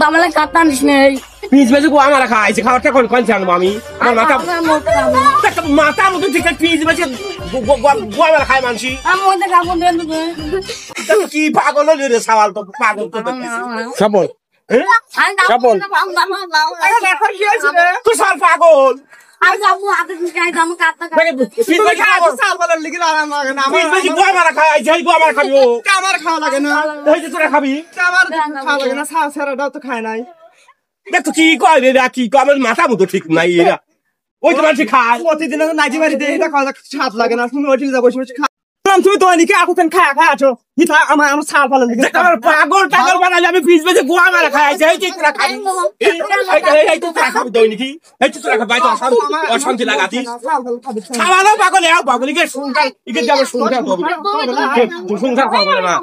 বামলা কাটা নিস নেই পিস বেজে গোয়া মারা খাইছে খাওয়াটা কোন কোন জানবো আমি আমার মাথা মাথা মতো ঠিক পিস বেজে গোয়া মারা খায় মানসি কি পাগল হলি রে সওয়াল তো পাগল তো সবল সবল তুই সাল পাগল আর যাবো আগে যাই যাবো কাটা পিস বেজে সাল বলার লিগে আরাম লাগে না পিস বেজে গোয়া মারা খায় যাই গোয়া মারা খাবি ও আমার খাওয়া লাগে না ওই যে তোরা খাবি আমার খাওয়া লাগে না সাল ছাড়াটাও তো খায় নাই দেখ তো কি কয় রে কি কয় আমার মাথা মতো ঠিক নাই এরা ওই তো মানুষ খায় প্রতিদিন নাইটি বাড়িতে এটা খাওয়া স্বাদ লাগে না তুমি ওইটি যাবো বসে খা তুমি তো অনেকে এখন খায় খায় আছো ইতা আমার আমার ছাল পালন দেখ আমার পাগল টাগল বানালে আমি পিস বেজে গোয়া মারা খায় যাই কি তোরা খাবি এই তো তোরা খাবি দই নাকি এই তো তোরা খাবি তো অশান্তি লাগাতি খাওয়ানো পাগল এও পাগল ইকে শুনকার ইকে যাবে শুনকার পাগল শুনকার পাগল না